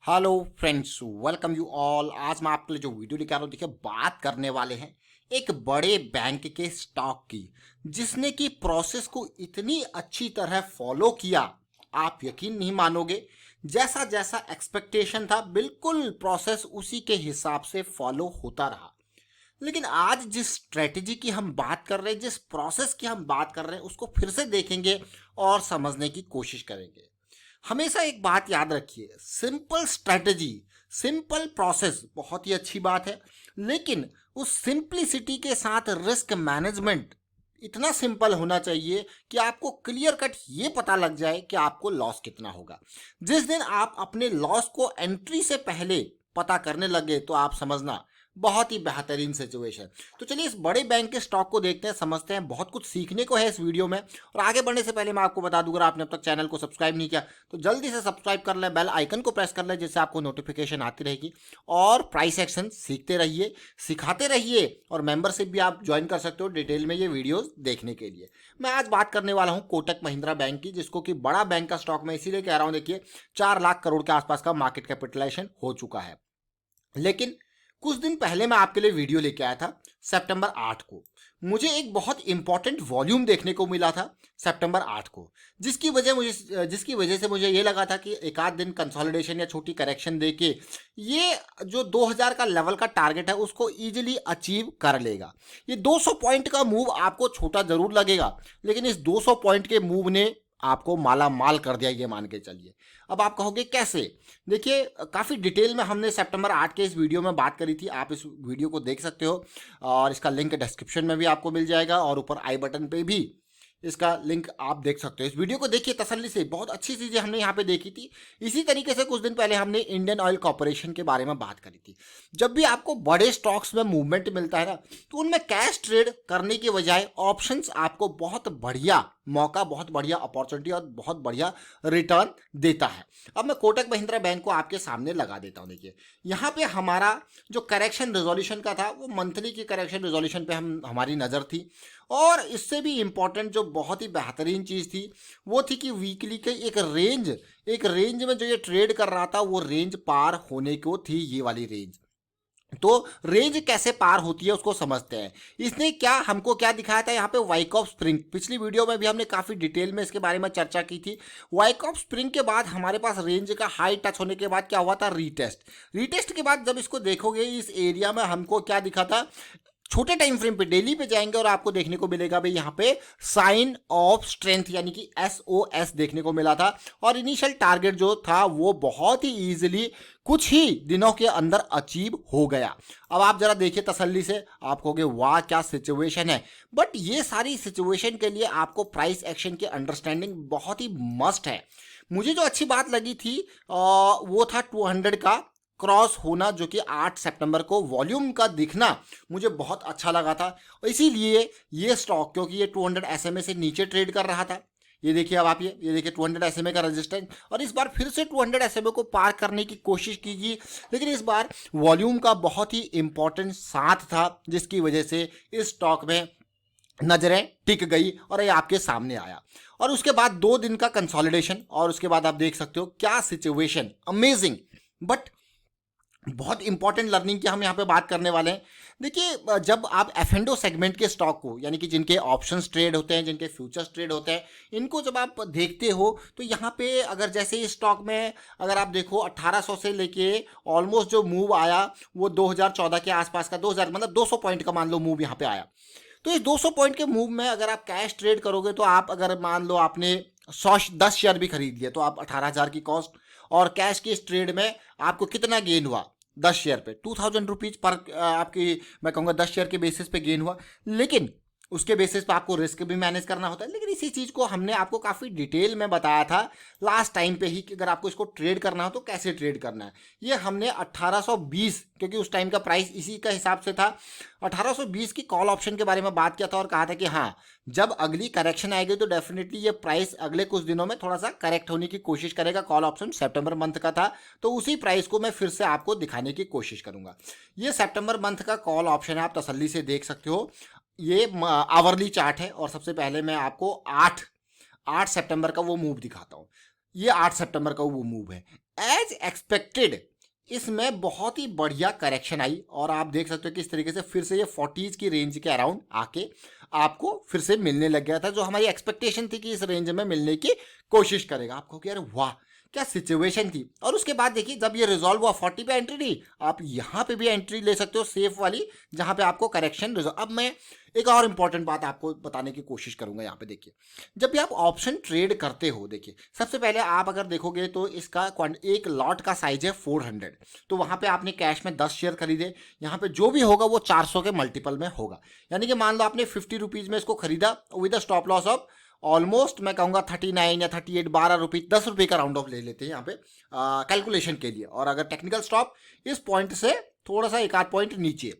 Hello friends, welcome you all. आज मैं आपके लिए जो वीडियो लेकर आ रहा हूँ, देखिए बात करने वाले हैं एक बड़े बैंक के स्टॉक की, जिसने की प्रोसेस को इतनी अच्छी तरह फॉलो किया, आप यकीन नहीं मानोगे। जैसा जैसा एक्सपेक्टेशन था, बिल्कुल प्रोसेस उसी के हिसाब से फॉलो होता रहा। लेकिन आज जिस स्ट्रेटजी की हम बात कर रहे हैं, जिस प्रोसेस की हम बात कर रहे हैं, उसको फिर से देखेंगे और समझने की कोशिश करेंगे। हमेशा एक बात याद रखिए, सिंपल स्ट्रेटजी, सिंपल प्रोसेस बहुत ही अच्छी बात है, लेकिन उस सिंपलिसिटी के साथ रिस्क मैनेजमेंट इतना सिंपल होना चाहिए कि आपको क्लियर कट ये पता लग जाए कि आपको लॉस कितना होगा। जिस दिन आप अपने लॉस को एंट्री से पहले पता करने लगे तो आप समझना बहुत ही बेहतरीन सिचुएशन। तो चलिए इस बड़े बैंक के स्टॉक को देखते हैं, समझते हैं। बहुत कुछ सीखने को है इस वीडियो में। और आगे बढ़ने से पहले मैं आपको बता दूं, अगर आपने अब तक चैनल को सब्सक्राइब नहीं किया तो जल्दी से सब्सक्राइब कर लें, बेल आइकन को प्रेस कर लें, जिससे आपको नोटिफिकेशन आती रहेगी। और प्राइस एक्शन सीखते रहिए, सिखाते रहिए, और मेंबरशिप भी आप ज्वाइन कर सकते हो डिटेल में ये वीडियोस देखने के लिए। मैं आज बात करने वाला हूं कोटक महिंद्रा बैंक की, जिसको कि बड़ा बैंक का स्टॉक मैं इसीलिए कह रहा हूं। देखिए 4 लाख करोड़ के आसपास का मार्केट कैपिटलाइजेशन हो चुका है। लेकिन कुछ दिन पहले मैं आपके लिए वीडियो लेके आया था, सितंबर 8 को मुझे एक बहुत इंपॉर्टेंट वॉल्यूम देखने को मिला था सितंबर 8 को, जिसकी वजह से मुझे ये लगा था कि एक आध दिन कंसोलिडेशन या छोटी करेक्शन देके ये जो 2000 का लेवल का टारगेट है उसको इजीली अचीव कर लेगा। ये 200 पॉइंट का मूव आपको छोटा जरूर लगेगा, लेकिन इस 200 पॉइंट के मूव ने आपको माला माल कर दिया, ये मान के चलिए। अब आप कहोगे कैसे? देखिए काफ़ी डिटेल में हमने सितंबर 8 के इस वीडियो में बात करी थी, आप इस वीडियो को देख सकते हो और इसका लिंक डिस्क्रिप्शन में भी आपको मिल जाएगा और ऊपर आई बटन पे भी इसका लिंक आप देख सकते हो। इस वीडियो को देखिए तसल्ली से, बहुत अच्छी चीज़ें हमने यहाँ पे देखी थी। इसी तरीके से कुछ दिन पहले हमने इंडियन ऑयल कॉरपोरेशन के बारे में बात करी थी। जब भी आपको बड़े स्टॉक्स में मूवमेंट मिलता है ना, तो उनमें कैश ट्रेड करने के बजाय ऑप्शंस आपको बहुत बढ़िया मौका, बहुत बढ़िया अपॉर्चुनिटी और बहुत बढ़िया रिटर्न देता है। अब मैं कोटक महिंद्रा बैंक को आपके सामने लगा देता हूँ। देखिए यहाँ पे हमारा जो करेक्शन रेजोल्यूशन का था, वो मंथली की करेक्शन रेजोल्यूशन पे हमारी नज़र थी। और इससे भी इम्पोर्टेंट जो बहुत ही बेहतरीन चीज़ थी वो थी कि वीकली के एक रेंज में जो ये ट्रेड कर रहा था, वो रेंज पार होने को थी, ये वाली रेंज। तो रेंज कैसे पार होती है उसको समझते हैं। इसने हमको क्या दिखाया था यहाँ पे, वाइकॉफ स्प्रिंग। पिछली वीडियो में भी हमने काफ़ी डिटेल में इसके बारे में चर्चा की थी। वाइकॉफ स्प्रिंग के बाद हमारे पास रेंज का हाई टच होने के बाद क्या हुआ था, रीटेस्ट के बाद जब इसको देखोगे इस एरिया में हमको क्या दिखा था, छोटे टाइम फ्रेम पे डेली पे जाएंगे और आपको देखने को मिलेगा भाई यहाँ पे साइन ऑफ स्ट्रेंथ यानी कि SOS देखने को मिला था। और इनिशियल टारगेट जो था वो बहुत ही इजीली कुछ ही दिनों के अंदर अचीव हो गया। अब आप जरा देखिए तसल्ली से, आप कहोगे वाह क्या सिचुएशन है। बट ये सारी सिचुएशन के लिए आपको प्राइस एक्शन की अंडरस्टैंडिंग बहुत ही मस्ट है। मुझे जो अच्छी बात लगी थी वो था 200 का क्रॉस होना, जो कि 8 सितंबर को वॉल्यूम का दिखना मुझे बहुत अच्छा लगा था। इसीलिए ये स्टॉक, क्योंकि ये 200 SMA से नीचे ट्रेड कर रहा था। ये देखिए, अब आप ये देखिए 200 SMA का रेजिस्टेंस, और इस बार फिर से 200 SMA को पार करने की कोशिश कीजिए। लेकिन इस बार वॉल्यूम का बहुत ही इंपॉर्टेंट साथ था, जिसकी वजह से इस स्टॉक में नजरें टिक गई और ये आपके सामने आया। और उसके बाद 2 दिन का कंसोलिडेशन, और उसके बाद आप देख सकते हो क्या सिचुएशन, अमेजिंग। बट बहुत इंपॉर्टेंट लर्निंग की हम यहाँ पे बात करने वाले हैं। देखिए जब आप F&O सेगमेंट के स्टॉक को, यानी कि जिनके ऑप्शंस ट्रेड होते हैं, जिनके फ्यूचर्स ट्रेड होते हैं, इनको जब आप देखते हो तो यहाँ पे अगर जैसे इस स्टॉक में अगर आप देखो 1800 से लेके ऑलमोस्ट जो मूव आया वो 2014 के आसपास का, 2000 मतलब 200 पॉइंट का मान लो मूव यहाँ पे आया। तो इस 200 पॉइंट के मूव में अगर आप कैश ट्रेड करोगे तो आप अगर मान लो आपने 10 शेयर भी खरीद लिए तो आप 18,000 की कॉस्ट, और कैश के इस ट्रेड में आपको कितना गेन हुआ, 10 शेयर पे 2000 रुपीज पर आपकी, मैं कहूँगा 10 शेयर के बेसिस पे गेन हुआ। लेकिन उसके बेसिस पे आपको रिस्क भी मैनेज करना होता है। लेकिन इसी चीज़ को हमने आपको काफ़ी डिटेल में बताया था लास्ट टाइम पे ही कि अगर आपको इसको ट्रेड करना हो तो कैसे ट्रेड करना है। ये हमने 1820, क्योंकि उस टाइम का प्राइस इसी का हिसाब से था, 1820 की कॉल ऑप्शन के बारे में बात किया था और कहा था कि हाँ जब अगली करेक्शन आएगी तो डेफिनेटली ये प्राइस अगले कुछ दिनों में थोड़ा सा करेक्ट होने की कोशिश करेगा। कॉल ऑप्शन सितंबर मंथ का था, तो उसी प्राइस को मैं फिर से आपको दिखाने की कोशिश करूंगा। ये सितंबर मंथ का कॉल ऑप्शन है, आप तसल्ली से देख सकते हो। ये आवरली चार्ट है, और सबसे पहले मैं आपको 8 सितंबर का वो मूव दिखाता हूँ। ये 8 सितंबर का वो मूव है। एज एक्सपेक्टेड इसमें बहुत ही बढ़िया करेक्शन आई और आप देख सकते हो कि इस तरीके से फिर से ये 40s की रेंज के अराउंड आके आपको फिर से मिलने लग गया था, जो हमारी एक्सपेक्टेशन थी कि इस रेंज में मिलने की कोशिश करेगा। आपको कि यार वाह क्या सिचुएशन थी। और उसके बाद देखिए जब ये रिजॉल्व हुआ 40 पे एंट्री ली, आप यहाँ पे भी एंट्री ले सकते हो सेफ वाली, जहाँ पे आपको करेक्शन रिजॉल्व। अब मैं एक और इंपॉर्टेंट बात आपको बताने की कोशिश करूंगा। यहाँ पे देखिए जब भी आप ऑप्शन ट्रेड करते हो, देखिए सबसे पहले आप अगर देखोगे तो इसका एक लॉट का साइज है 400, तो वहाँ पे आपने कैश में 10 शेयर खरीदे, यहाँ पे जो भी होगा वो 400 के मल्टीपल में होगा। यानी कि मान लो आपने 50 रुपीज़ में इसको खरीदा with stop loss of almost मैं कहूँगा 39 या 38, 12 रुपये, 10 रुपये का राउंड ऑफ ले लेते हैं यहाँ पे कैलकुलेशन के लिए। और अगर टेक्निकल स्टॉप इस पॉइंट से थोड़ा सा एक आध पॉइंट नीचे,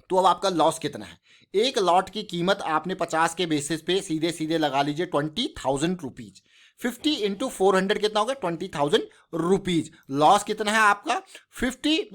तो अब आपका लॉस कितना है। एक लॉट की कीमत आपने 50 के बेसिस पे सीधे सीधे लगा लीजिए 20,000 रुपीज। 50 इंटू 400 कितना होगा 20,000 रुपीज। लॉस कितना है आपका 50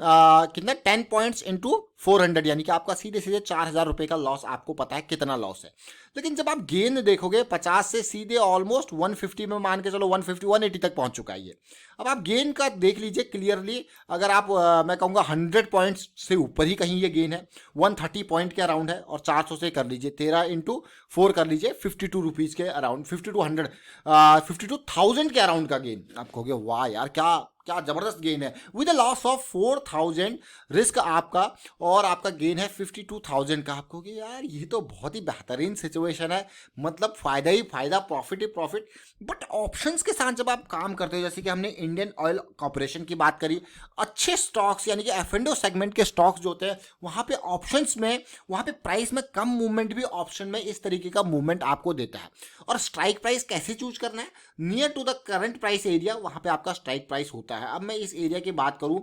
कितना 10 पॉइंट्स इंटू 400, यानी कि आपका सीधे सीधे 4,000 रुपए का लॉस। आपको पता है कितना लॉस है। लेकिन जब आप गेन देखोगे 50 से सीधे ऑलमोस्ट 150 में मान के चलो 150 180 तक पहुंच चुका है ये। अब आप गेन का देख लीजिए क्लियरली, अगर आप मैं कहूँगा 100 पॉइंट्स से ऊपर ही कहीं ये गेन है, 130 पॉइंट के अराउंड है, और 400 से कर लीजिए 13 इंटू 4 कर लीजिए 52 रुपीज़ के अराउंड, 52,000 के अराउंड का गेन। आप कहोगे वाह यार क्या क्या जबरदस्त गेन है। With a loss of 4,000 risk आपका, और आपका गेन है 52,000 का। आपको कि यार ये तो बहुत ही बेहतरीन सिचुएशन है, मतलब फायदा ही फायदा, profit he profit. But options के साथ जब आप काम करते हो, जैसे कि हमने इंडियन ऑयल कॉर्पोरेशन की बात करी, अच्छे स्टॉक्स यानी कि एफ&ओ सेगमेंट के स्टॉक्स जो होते हैं वहाँ पे ऑप्शंस में, वहाँ पे प्राइस में कम मूवमेंट भी ऑप्शन में इस तरीके का मूवमेंट आपको देता है। और स्ट्राइक प्राइस कैसे चूज करना है, near to the current price area, वहाँ पे आपका स्ट्राइक प्राइस होता है। अब मैं इस एरिया की बात करूं,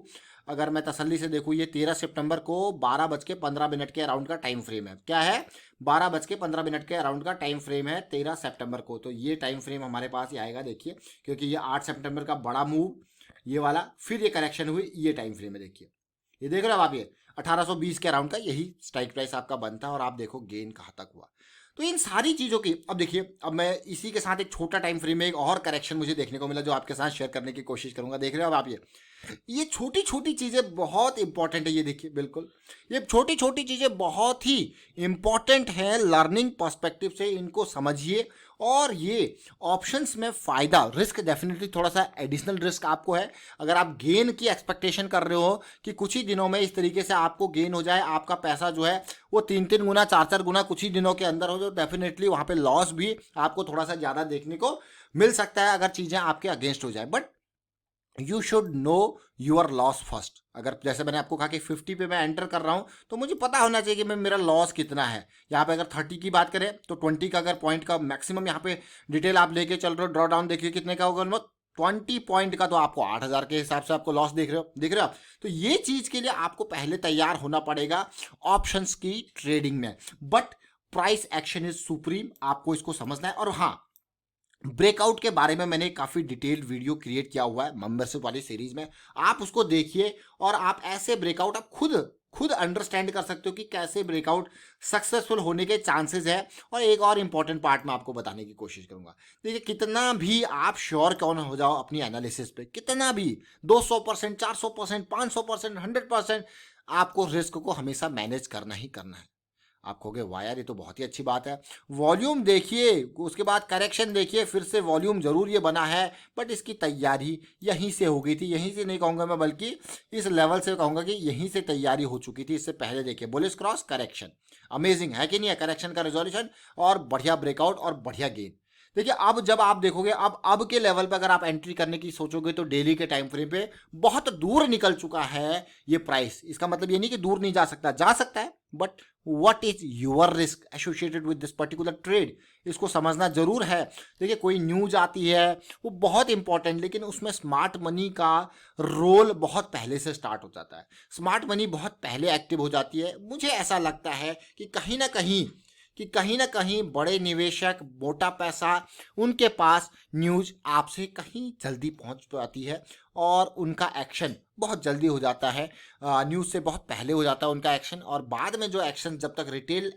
अगर मैं तसल्ली से देखूं, ये 13 सितंबर को 12:15 के अराउंड का टाइम फ्रेम है। क्या है 12:15 के अराउंड का टाइम फ्रेम है 13 सितंबर को। तो ये टाइम फ्रेम हमारे पास ही आएगा देखिए, क्योंकि ये 8 सितंबर का बड़ा मूव ये वाला, फिर ये करेक्शन हुई, ये टाइम फ्रेम है। देखिए ये देख रहे हो आप, ये 1820 के अराउंड का यही स्ट्राइक प्राइस आपका बनता है। और आप देखो गेन कहाँ तक हुआ। तो इन सारी चीज़ों की, अब देखिए अब मैं इसी के साथ एक छोटा टाइम फ्रेम में एक और करेक्शन मुझे देखने को मिला, जो आपके साथ शेयर करने की कोशिश करूंगा। देख रहे हो अब आप, ये छोटी छोटी चीज़ें बहुत इंपॉर्टेंट है। ये देखिए बिल्कुल ये छोटी छोटी चीज़ें बहुत ही इंपॉर्टेंट है लर्निंग पर्सपेक्टिव से, इनको समझिए। और ये ऑप्शंस में फ़ायदा, रिस्क डेफिनेटली थोड़ा सा एडिशनल रिस्क आपको है। अगर आप गेन की एक्सपेक्टेशन कर रहे हो कि कुछ ही दिनों में इस तरीके से आपको गेन हो जाए, आपका पैसा जो है वो 3-3 गुना 4-4 गुना कुछ ही दिनों के अंदर हो, तो डेफिनेटली वहाँ पे लॉस भी आपको थोड़ा सा ज़्यादा देखने को मिल सकता है अगर चीज़ें आपके अगेंस्ट हो जाए। But you should know your loss first. अगर जैसे मैंने आपको कहा कि 50 पे मैं एंटर कर रहा हूँ, तो मुझे पता होना चाहिए कि मैं मेरा लॉस कितना है। यहाँ पे अगर 30 की बात करें तो 20 का अगर पॉइंट का मैक्सिमम यहाँ पे डिटेल आप लेके चल रहे हो, ड्रॉ डाउन देखिए कितने का होगा, 20 पॉइंट का, तो आपको 8,000 के हिसाब से आपको लॉस देख रहे हो आप। तो ये चीज़ के लिए आपको पहले तैयार होना पड़ेगा ऑप्शंस की ट्रेडिंग में। But price action is supreme, आपको इसको समझना है। और हाँ, ब्रेकआउट के बारे में मैंने काफ़ी डिटेल्ड वीडियो क्रिएट किया हुआ है मेंबरशिप वाली सीरीज में, आप उसको देखिए। और आप ऐसे ब्रेकआउट आप खुद अंडरस्टैंड कर सकते हो कि कैसे ब्रेकआउट सक्सेसफुल होने के चांसेस है। और एक और इंपॉर्टेंट पार्ट मैं आपको बताने की कोशिश करूंगा। देखिए कितना भी आप श्योर कौन हो जाओ अपनी एनालिसिस पे, कितना भी 200%, 400%, 500%, 100%, आपको रिस्क को हमेशा मैनेज करना ही करना है। आप कहोगे वाह यार ये तो बहुत ही अच्छी बात है। वॉल्यूम देखिए, उसके बाद करेक्शन देखिए, फिर से वॉल्यूम जरूर ये बना है, बट इसकी तैयारी यहीं से हो गई थी। यहीं से नहीं कहूँगा मैं, बल्कि इस लेवल से कहूँगा कि यहीं से तैयारी हो चुकी थी। इससे पहले देखिए बुलिश क्रॉस करेक्शन, अमेजिंग है कि नहीं है, करेक्शन का रिजोल्यूशन और बढ़िया ब्रेकआउट और बढ़िया गेन। देखिए अब जब आप देखोगे, अब के लेवल पे अगर आप एंट्री करने की सोचोगे तो डेली के टाइम फ्रेम पे बहुत दूर निकल चुका है ये प्राइस। इसका मतलब ये नहीं कि दूर नहीं जा सकता, जा सकता है, but what is your risk associated with this particular trade, इसको समझना जरूर है। देखिए कोई न्यूज आती है वो बहुत इंपॉर्टेंट, लेकिन उसमें स्मार्ट मनी का रोल बहुत पहले से स्टार्ट हो जाता है, स्मार्ट मनी बहुत पहले एक्टिव हो जाती है। मुझे ऐसा लगता है कि कहीं ना कहीं बड़े निवेशक, मोटा पैसा, उनके पास न्यूज आपसे कहीं जल्दी पहुंच पाती है और उनका एक्शन बहुत जल्दी हो जाता है। न्यूज से बहुत पहले हो जाता है उनका एक्शन, और बाद में जो एक्शन, जब तक रिटेल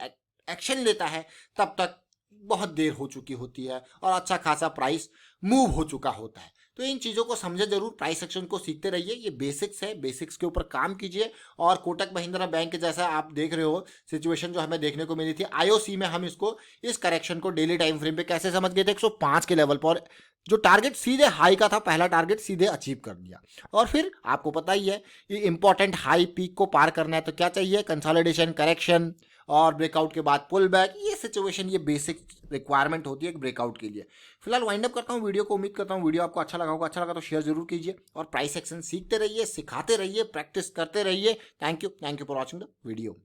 एक्शन लेता है तब तक बहुत देर हो चुकी होती है और अच्छा खासा प्राइस मूव हो चुका होता है। तो इन चीज़ों को समझे जरूर, प्राइस एक्शन को सीखते रहिए, ये बेसिक्स है, बेसिक्स के ऊपर काम कीजिए। और कोटक महिंद्रा बैंक जैसा आप देख रहे हो सिचुएशन जो हमें देखने को मिली थी आईओसी में, हम इसको इस करेक्शन को डेली टाइम फ्रेम पे कैसे समझ गए थे, 105 के लेवल पर जो टारगेट सीधे हाई का था, पहला टारगेट सीधे अचीव कर दिया। और फिर आपको पता ही है ये इंपॉर्टेंट हाई पीक को पार करना है तो क्या चाहिए, कंसोलिडेशन, करेक्शन और ब्रेकआउट के बाद पुल बैक। ये सिचुएशन, ये बेसिक रिक्वायरमेंट होती है एक ब्रेकआउट के लिए। फिलहाल वाइंड अप करता हूँ वीडियो को, उम्मीद करता हूँ वीडियो आपको अच्छा लगा होगा, अच्छा लगा तो शेयर जरूर कीजिए और प्राइस एक्शन सीखते रहिए, सिखाते रहिए, प्रैक्टिस करते रहिए। Thank you for watching the video.